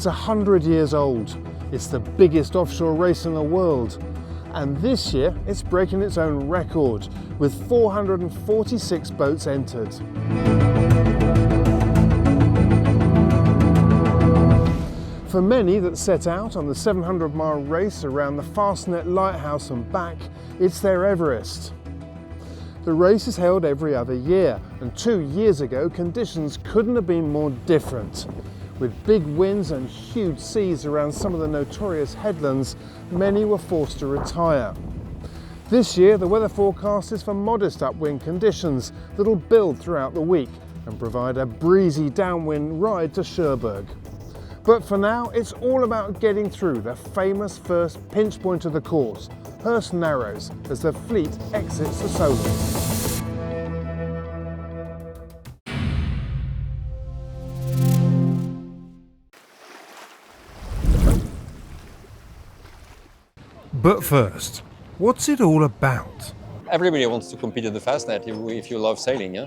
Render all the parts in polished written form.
It's 100 years old. It's the biggest offshore race in the world. And this year, it's breaking its own record, with 446 boats entered. For many that set out on the 700-mile race around the Fastnet Lighthouse and back, it's their Everest. The race is held every other year, and 2 years ago conditions couldn't have been more different. With big winds and huge seas around some of the notorious headlands, many were forced to retire. This year the weather forecast is for modest upwind conditions that'll build throughout the week and provide a breezy downwind ride to Cherbourg. But for now, it's all about getting through the famous first pinch point of the course, Hurst Narrows, as the fleet exits the Solent. But first, what's it all about? Everybody wants to compete at the Fastnet if you love sailing, yeah?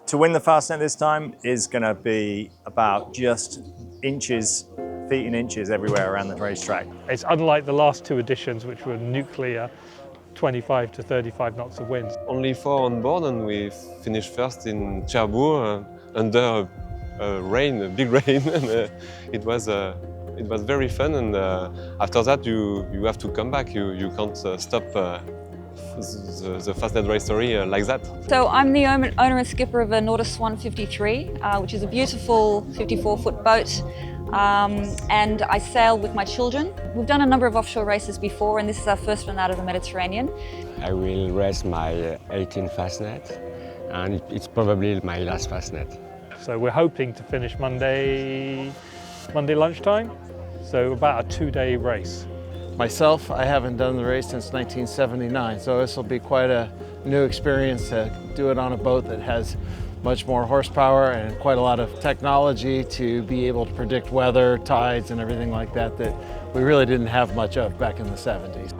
To win the Fastnet this time is going to be about just inches, feet and inches everywhere around the racetrack. It's unlike the last two editions, which were nuclear, 25 to 35 knots of wind. Only 4 on board, and we finished first in Cherbourg under rain, a big rain, and it was very fun. And after that, you have to come back. You can't stop the Fastnet race story like that. So I'm the owner and skipper of a Nautis Swan 53, which is a beautiful 54-foot boat. And I sail with my children. We've done a number of offshore races before, and this is our first one out of the Mediterranean. I will race my 18 Fastnet, and it's probably my last Fastnet. So we're hoping to finish Monday lunchtime, so about a 2-day race. Myself, I haven't done the race since 1979, so this will be quite a new experience to do it on a boat that has much more horsepower and quite a lot of technology to be able to predict weather, tides and everything like that that we really didn't have much of back in the 70s.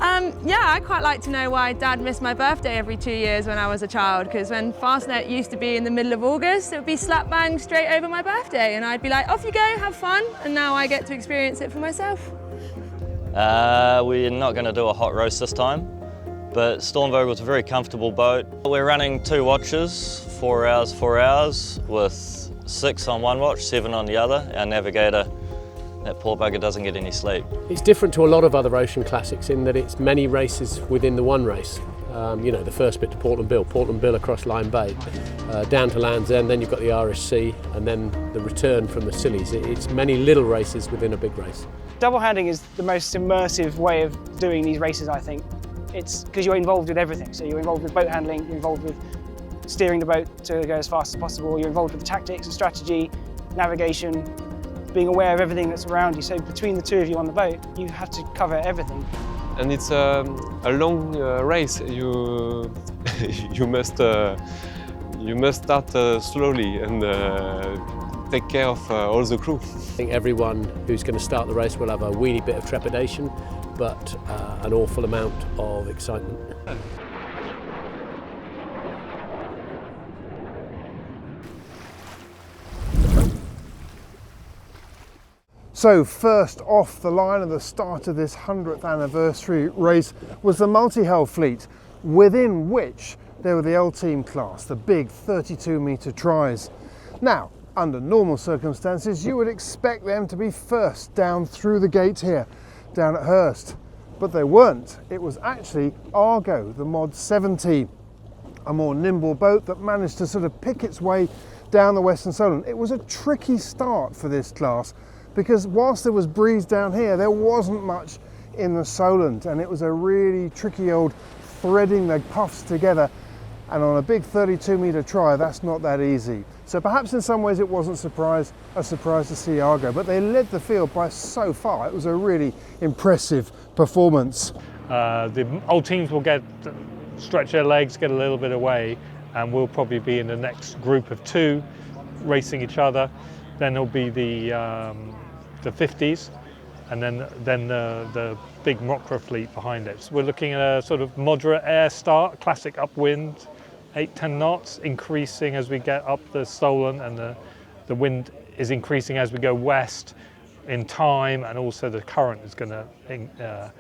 Yeah, I'd quite like to know why Dad missed my birthday every 2 years when I was a child, because when Fastnet used to be in the middle of August, it would be slap bang straight over my birthday, and I'd be like, off you go, have fun, and now I get to experience it for myself. We're not going to do a hot roast this time, but Stormvogel's a very comfortable boat. We're running 2 watches, 4 hours, with 6 on one watch, 7 on the other. Our navigator, that poor bugger, doesn't get any sleep. It's different to a lot of other ocean classics in that it's many races within the one race. You know, the first bit to Portland Bill across Lyme Bay, down to Land's End, then you've got the RSC, and then the return from the Scillies. It's many little races within a big race. Double-handing is the most immersive way of doing these races, I think. It's because you're involved with everything. So you're involved with boat handling, you're involved with steering the boat to go as fast as possible, you're involved with the tactics and strategy, navigation, being aware of everything that's around you. So between the two of you on the boat, you have to cover everything. And it's a long race. You must start slowly and take care of all the crew. I think everyone who's going to start the race will have a weeny bit of trepidation, but an awful amount of excitement. So first off the line at the start of this 100th anniversary race was the multi-hull fleet, within which there were the L-Team class, the big 32-metre tries. Now, under normal circumstances, you would expect them to be first down through the gate here, down at Hurst. But they weren't. It was actually Argo, the Mod 70, a more nimble boat that managed to sort of pick its way down the Western Solent. It was a tricky start for this class because whilst there was breeze down here, there wasn't much in the Solent, and it was a really tricky old threading the puffs together. And on a big 32-metre try, that's not that easy. So perhaps in some ways it wasn't a surprise to see Argo, but they led the field by so far. It was a really impressive performance. The old teams will stretch their legs, get a little bit away, and we'll probably be in the next group of 2 racing each other. Then there'll be the 50s, and then the big Mokra fleet behind it. So we're looking at a sort of moderate air start, classic upwind, 8-10 knots, increasing as we get up the Solent, and the wind is increasing as we go west. in time, and also the current is going to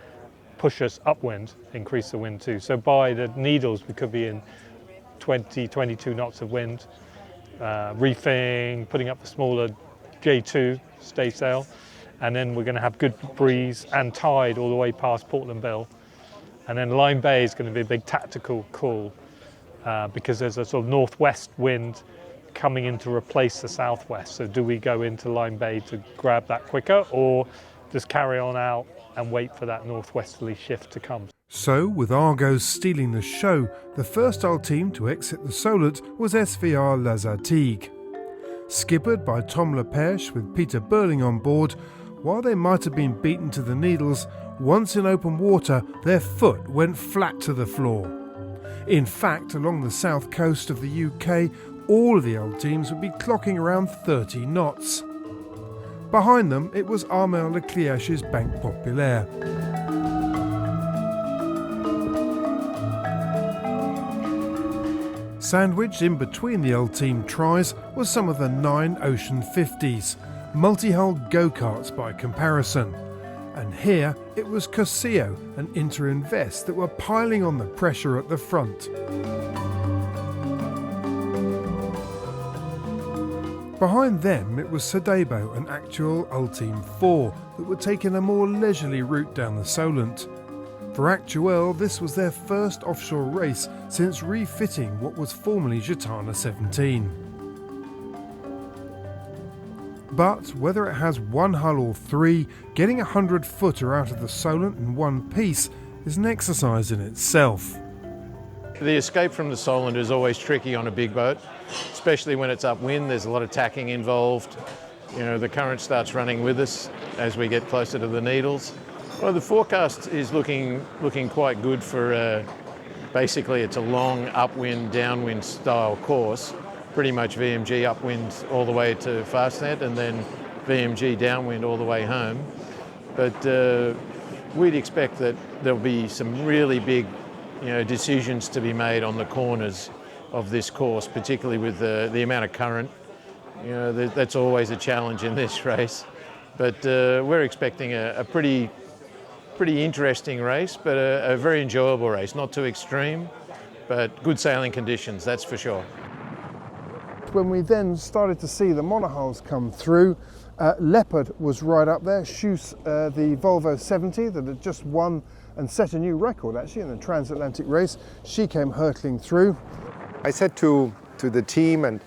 push us upwind, increase the wind too. So by the Needles we could be in 20, 22 knots of wind, reefing, putting up the smaller J2 stay sail, and then we're going to have good breeze and tide all the way past Portland Bill. And then Lyme Bay is going to be a big tactical call because there's a sort of northwest wind coming in to replace the southwest. So do we go into Lyme Bay to grab that quicker, or just carry on out and wait for that northwesterly shift to come? So, with Argos stealing the show, the first Hull team to exit the Solent was SVR La Zatig. Skippered by Tom Lepage with Peter Burling on board, while they might have been beaten to the Needles, once in open water, their foot went flat to the floor. In fact, along the south coast of the UK, all of the old teams would be clocking around 30 knots. Behind them, it was Armel Leclerc's Banque Populaire. Sandwiched in between the old team tries was some of the 9 Ocean 50s, multi-hull go-karts by comparison. And here it was Cossio and Interinvest that were piling on the pressure at the front. Behind them it was Sodebo and Actual Ulteam 4 that were taking a more leisurely route down the Solent. For Actuel, this was their first offshore race since refitting what was formerly Gitana 17. But whether it has one hull or 3, getting a 100-footer out of the Solent in one piece is an exercise in itself. The escape from the Solent is always tricky on a big boat, especially when it's upwind. There's a lot of tacking involved. You know, the current starts running with us as we get closer to the Needles. Well, the forecast is looking quite good for basically it's a long upwind, downwind style course. Pretty much VMG upwind all the way to Fastnet and then VMG downwind all the way home. But we'd expect that there'll be some really big decisions to be made on the corners of this course, particularly with the amount of current. That's always a challenge in this race. But we're expecting a pretty interesting race, but a very enjoyable race. Not too extreme, but good sailing conditions, that's for sure. When we then started to see the Monohulls come through, Leopard was right up there, Schuss, the Volvo 70 that had just won and set a new record actually in the transatlantic race. She came hurtling through. I said to the team, and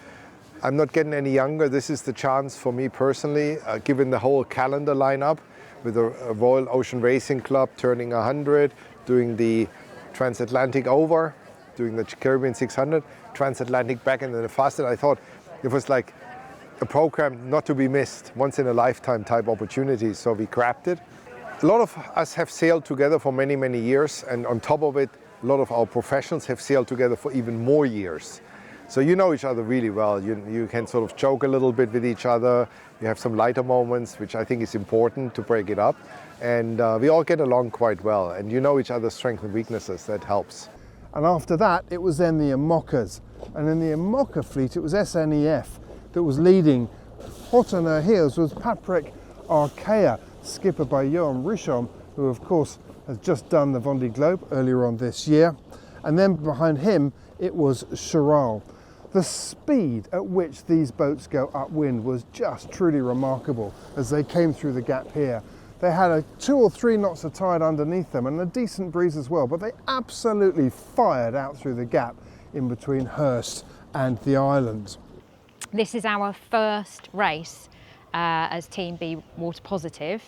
I'm not getting any younger, this is the chance for me personally, given the whole calendar lineup with the Royal Ocean Racing Club turning 100, doing the transatlantic over, doing the Caribbean 600, transatlantic back into the Fastnet. I thought it was like a program not to be missed, once in a lifetime type opportunity, so we grabbed it. A lot of us have sailed together for many, many years, and on top of it, a lot of our professionals have sailed together for even more years. So you know each other really well. You can sort of joke a little bit with each other. You have some lighter moments, which I think is important to break it up. And we all get along quite well. And you know each other's strengths and weaknesses, that helps. And after that, it was then the Imoccas. And in the Imocca fleet, it was SNEF that was leading. Hot on her heels was Patrick Arkea, skippered by Johan Richomme, who of course has just done the Vendée Globe earlier on this year. And then behind him, it was Charal. The speed at which these boats go upwind was just truly remarkable as they came through the gap here. They had 2 or 3 knots of tide underneath them and a decent breeze as well, but they absolutely fired out through the gap in between Hurst and the island. This is our first race as Team B Water Positive.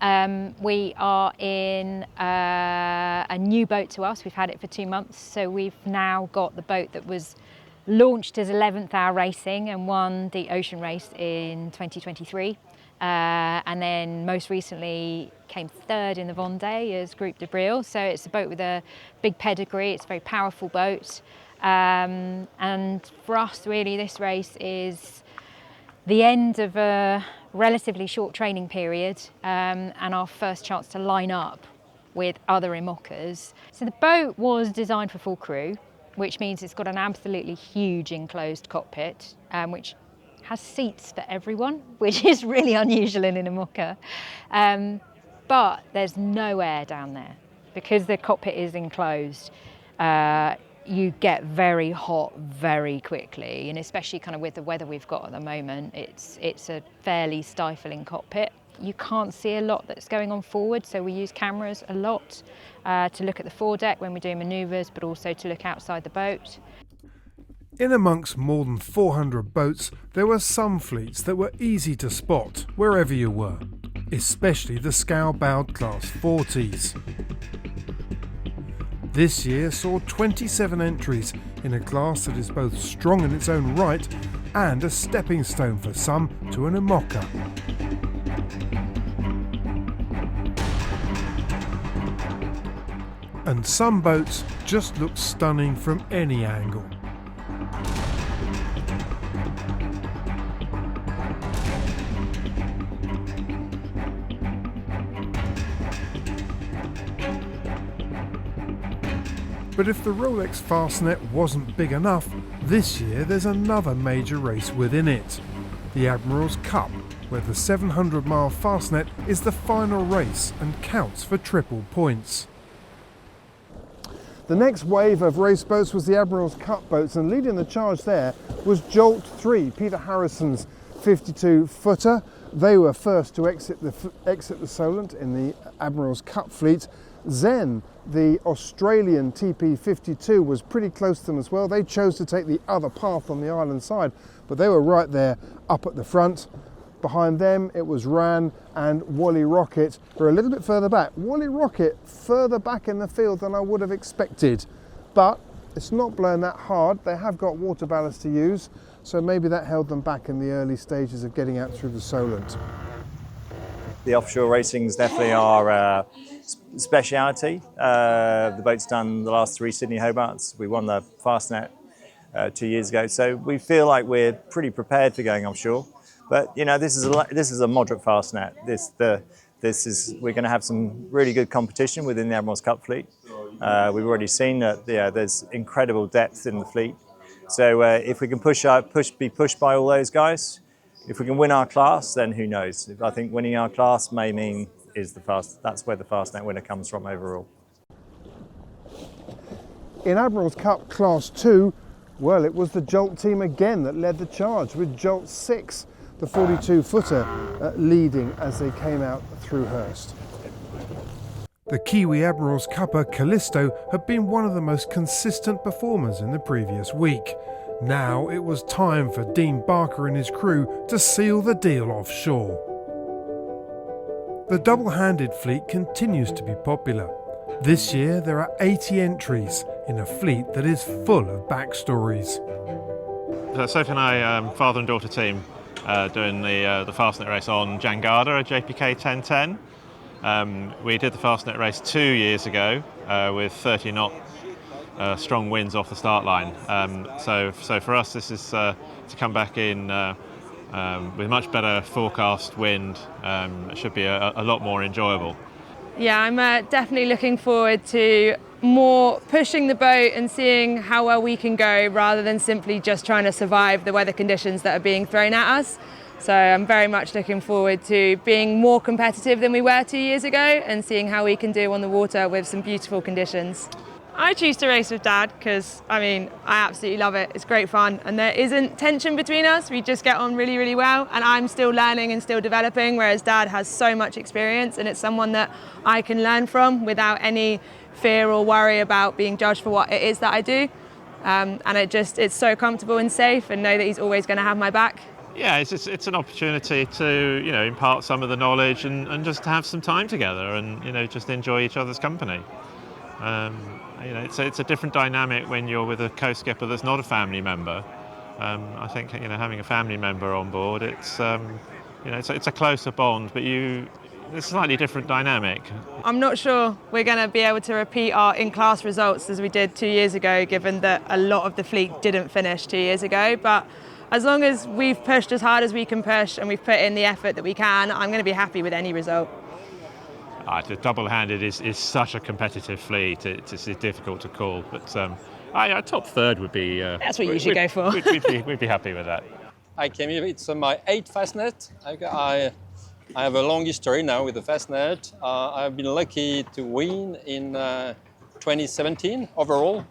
We are in a new boat to us. We've had it for 2 months, so we've now got the boat that was launched as 11th Hour Racing and won the Ocean Race in 2023. And then most recently came 3rd in the Vendée as Groupe Admirals. So it's a boat with a big pedigree, it's a very powerful boat. And for us really this race is the end of a relatively short training period and our first chance to line up with other Imoccas. So the boat was designed for full crew, which means it's got an absolutely huge enclosed cockpit, which has seats for everyone, which is really unusual in an IMOCA. But there's no air down there. Because the cockpit is enclosed, you get very hot very quickly, and especially kind of with the weather we've got at the moment, it's a fairly stifling cockpit. You can't see a lot that's going on forward, so we use cameras a lot to look at the foredeck when we're doing manoeuvres, but also to look outside the boat. In amongst more than 400 boats, there were some fleets that were easy to spot wherever you were, especially the scow-bowed Class 40s. This year saw 27 entries in a class that is both strong in its own right and a stepping stone for some to an IMOCA. And some boats just look stunning from any angle. But if the Rolex Fastnet wasn't big enough, this year there's another major race within it, the Admirals Cup, where the 700-mile Fastnet is the final race and counts for triple points. The next wave of race boats was the Admirals Cup boats, and leading the charge there was Jolt 3, Peter Harrison's 52-footer. They were first to exit the Solent in the Admirals Cup fleet. Zen, the Australian TP52, was pretty close to them as well. They chose to take the other path on the island side, but they were right there up at the front. Behind them it was Ran and Wally Rocket, who are a little bit further back. Wally Rocket further back in the field than I would have expected, but it's not blowing that hard. They have got water ballast to use, so maybe that held them back in the early stages of getting out through the Solent. The offshore racing is definitely our speciality. The boat's done the last 3 Sydney Hobarts. We won the Fastnet 2 years ago, so we feel like we're pretty prepared for going offshore. But you know, this is a moderate Fastnet. We're going to have some really good competition within the Admirals Cup fleet. We've already seen that there's incredible depth in the fleet. So if we can be pushed by all those guys, if we can win our class, then who knows? I think winning our class may mean that's where the Fastnet winner comes from overall. In Admirals Cup Class 2, well, it was the Jolt team again that led the charge, with Jolt 6, the 42-footer, leading as they came out through Hurst. The Kiwi Admirals Cupper Callisto had been one of the most consistent performers in the previous week. Now it was time for Dean Barker and his crew to seal the deal offshore. The double-handed fleet continues to be popular. This year there are 80 entries in a fleet that is full of backstories. Sophie and I, father and daughter team, doing the Fastnet race on Jangada, a JPK 1010. We did the Fastnet race 2 years ago with 30 knot strong winds off the start line. So for us, this is to come back in with much better forecast wind. It should be a lot more enjoyable. Yeah, I'm definitely looking forward to more pushing the boat and seeing how well we can go, rather than simply just trying to survive the weather conditions that are being thrown at us. So I'm very much looking forward to being more competitive than we were 2 years ago and seeing how we can do on the water with some beautiful conditions. I choose to race with Dad because, I absolutely love it. It's great fun and there isn't tension between us. We just get on really, really well, and I'm still learning and still developing, whereas Dad has so much experience and it's someone that I can learn from without any fear or worry about being judged for what it is that I do. And it's so comfortable and safe, and know that he's always going to have my back. Yeah, it's an opportunity to impart some of the knowledge and just to have some time together and just enjoy each other's company. It's a different dynamic when you're with a co-skipper that's not a family member. I think having a family member on board, it's a closer bond, but it's a slightly different dynamic. I'm not sure we're going to be able to repeat our in-class results as we did 2 years ago, given that a lot of the fleet didn't finish 2 years ago. But as long as we've pushed as hard as we can push and we've put in the effort that we can, I'm going to be happy with any result. The double-handed is such a competitive fleet. It's difficult to call, but top third would be. That's what you should go for. We'd be happy with that. I came here, it's my 8th Fastnet. I have a long history now with the Fastnet. I've been lucky to win in 2017 overall.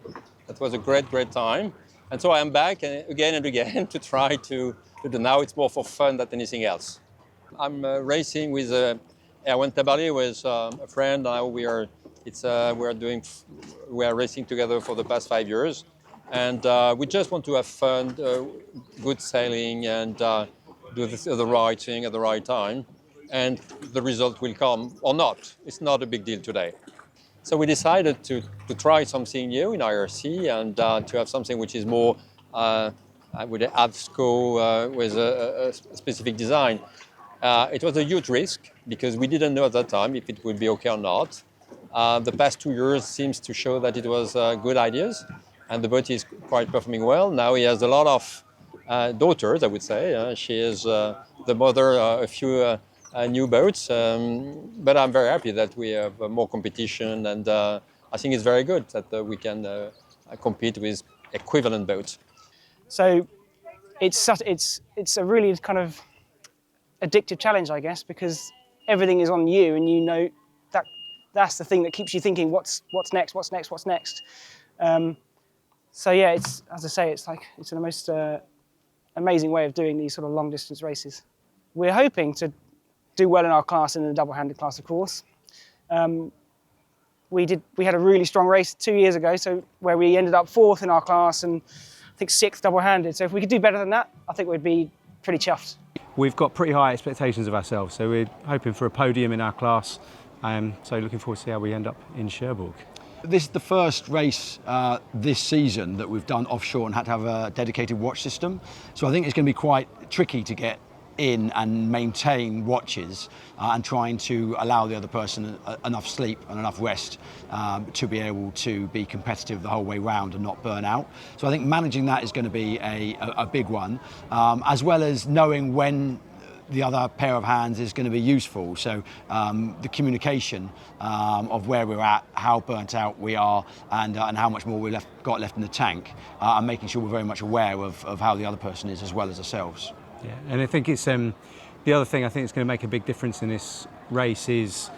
That was a great time. And so I'm back again and again to try to do. Now it's more for fun than anything else. I'm racing with Erwan Tabali, with a friend. Now we are racing together for the past 5 years, and we just want to have fun, good sailing, and do the right thing at the right time, and the result will come or not. It's not a big deal today. So we decided to try something new in IRC and to have something which is more with an AVSCO with a specific design. It was a huge risk because we didn't know at that time if it would be okay or not. The past 2 years seems to show that it was good ideas, and the boat is quite performing well. Now he has a lot of daughters, I would say. She is the mother of a few new boats, but I'm very happy that we have more competition, and I think it's very good that we can compete with equivalent boats. So it's a really kind of addictive challenge, I guess, because everything is on you, and you know that's the thing that keeps you thinking, what's next. So yeah, it's, as I say, it's the most amazing way of doing these sort of long distance races. We're hoping to do well in our class, in the double-handed class, of course. We had a really strong race 2 years ago, so where we ended up 4th in our class and I think 6th double-handed. So if we could do better than that, I think we'd be pretty chuffed. We've got pretty high expectations of ourselves, so we're hoping for a podium in our class. So looking forward to see how we end up in Cherbourg. This is the first race this season that we've done offshore and had to have a dedicated watch system. So I think it's going to be quite tricky to get in and maintain watches and trying to allow the other person enough sleep and enough rest to be able to be competitive the whole way round and not burn out. So I think managing that is going to be a big one, as well as knowing when the other pair of hands is going to be useful. So the communication of where we're at, how burnt out we are, and how much more we've got left in the tank, and making sure we're very much aware of how the other person is as well as ourselves. Yeah, and I think it's the other thing I think is going to make a big difference in this race is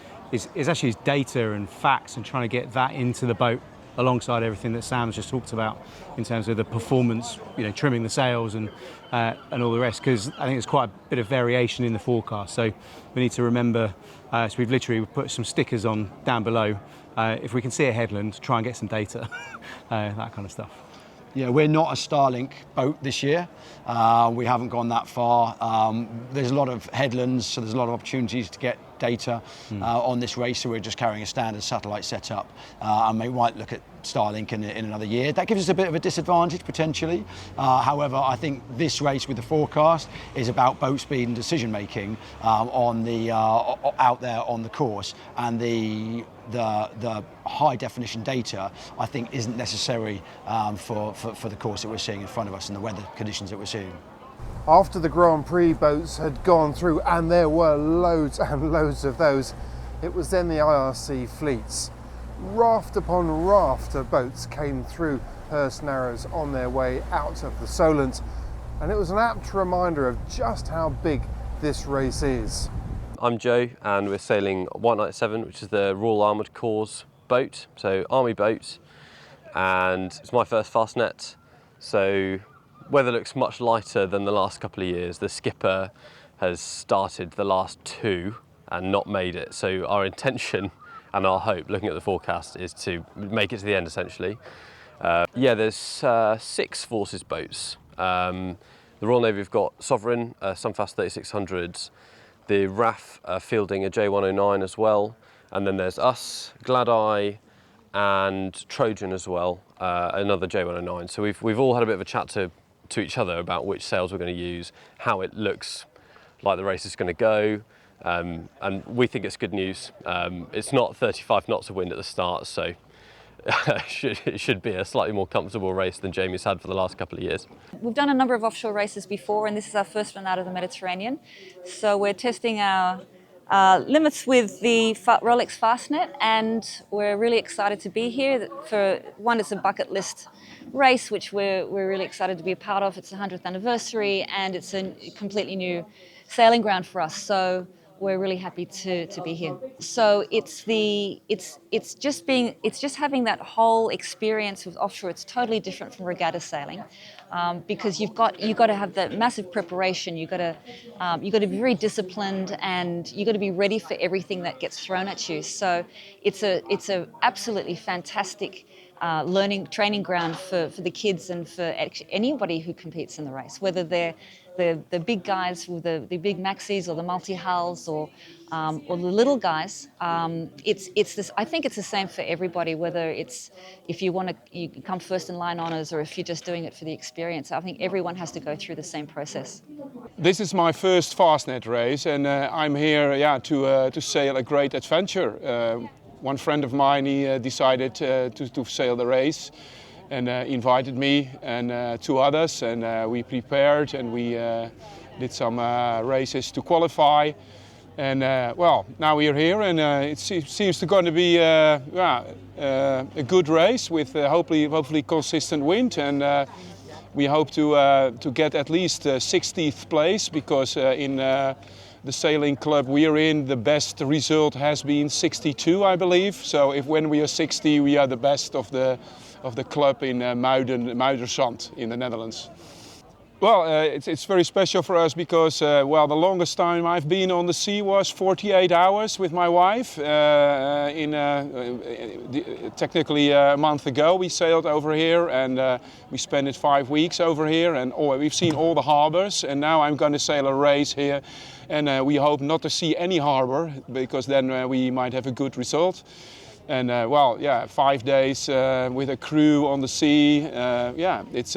actually data and facts, and trying to get that into the boat alongside everything that Sam's just talked about in terms of the performance, trimming the sails and all the rest, because I think there's quite a bit of variation in the forecast. So we need to remember, so we've literally put some stickers on down below. If we can see a headland, try and get some data, that kind of stuff. Yeah, we're not a Starlink boat this year. We haven't gone that far. There's a lot of headlands, so there's a lot of opportunities to get data on this race, so we're just carrying a standard satellite setup, and we might look at Starlink in another year. That gives us a bit of a disadvantage potentially. However, I think this race with the forecast is about boat speed and decision making on the out there on the course, and the high definition data I think isn't necessary for the course that we're seeing in front of us and the weather conditions that we're seeing. After the Grand Prix boats had gone through, and there were loads and loads of those, it was then the IRC fleets. Raft upon raft of boats came through Hurst Narrows on their way out of the Solent, and it was an apt reminder of just how big this race is. I'm Joe, and we're sailing White Knight 7, which is the Royal Armoured Corps boat, so army boat, and it's my first Fastnet, so weather looks much lighter than the last couple of years. The skipper has started the last 2 and not made it, so our intention and our hope, looking at the forecast, is to make it to the end essentially. Yeah, there's 6 Forces boats. The Royal Navy have got Sovereign, some Fast 3600s, the RAF fielding a J109 as well, and then there's us, Glad-Eye, and Trojan as well, another J109. So we've all had a bit of a chat to each other about which sails we're going to use, how it looks like the race is going to go, and we think it's good news. It's not 35 knots of wind at the start, so it should be a slightly more comfortable race than Jamie's had for the last couple of years. We've done a number of offshore races before, and this is our first one out of the Mediterranean. So we're testing our limits with the Rolex Fastnet, and we're really excited to be here. For one, it's a bucket list race, which we're really excited to be a part of. It's the 100th anniversary, and it's a completely new sailing ground for us. So we're really happy to be here. So it's just having that whole experience with offshore. It's totally different from regatta sailing, because you've got to have that massive preparation. You've got to be very disciplined, and you've got to be ready for everything that gets thrown at you. So it's a absolutely fantastic training ground for the kids and for anybody who competes in the race, whether they're the big guys with the big maxis or the multi-hulls or the little guys. It's this. I think it's the same for everybody, whether it's if you come first in line honours or if you're just doing it for the experience. I think everyone has to go through the same process. This is my first Fastnet race, and I'm here to sail a great adventure. One friend of mine, he decided to sail the race and invited me and two others, and we prepared and we did some races to qualify. And well, now we're here, and it seems to going to be a good race with hopefully consistent wind, and we hope to get at least 60th place, because in the sailing club we're in, the best result has been 62, I believe. So when we are 60, we are the best of the club in Muiderzand in the Netherlands. Well, it's very special for us because, well, the longest time I've been on the sea was 48 hours with my wife. Technically a month ago we sailed over here, and we spent 5 weeks over here, and we've seen all the harbours, and now I'm going to sail a race here, and we hope not to see any harbour, because then we might have a good result. And well, yeah, 5 days with a crew on the sea, yeah, it's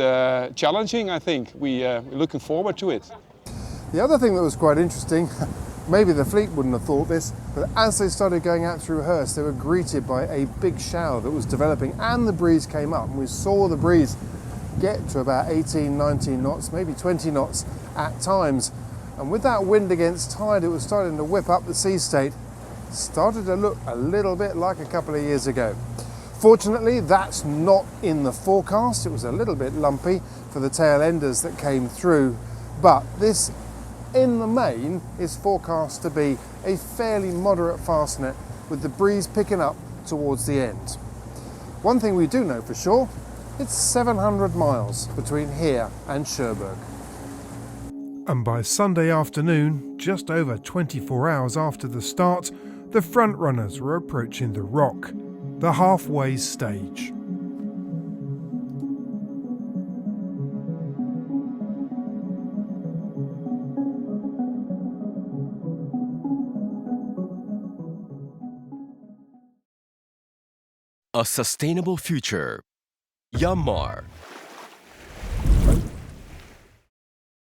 challenging, I think. We're looking forward to it. The other thing that was quite interesting, maybe the fleet wouldn't have thought this, but as they started going out through Hurst, they were greeted by a big shower that was developing, and the breeze came up, and we saw the breeze get to about 18, 19 knots, maybe 20 knots at times. And with that wind against tide, it was starting to whip up the sea state. Started to look a little bit like a couple of years ago. Fortunately, that's not in the forecast. It was a little bit lumpy for the tail enders that came through, but this, in the main, is forecast to be a fairly moderate Fastnet, with the breeze picking up towards the end. One thing we do know for sure, it's 700 miles between here and Cherbourg. And by Sunday afternoon, just over 24 hours after the start, the front runners were approaching the rock, the halfway stage. A sustainable future. Yanmar,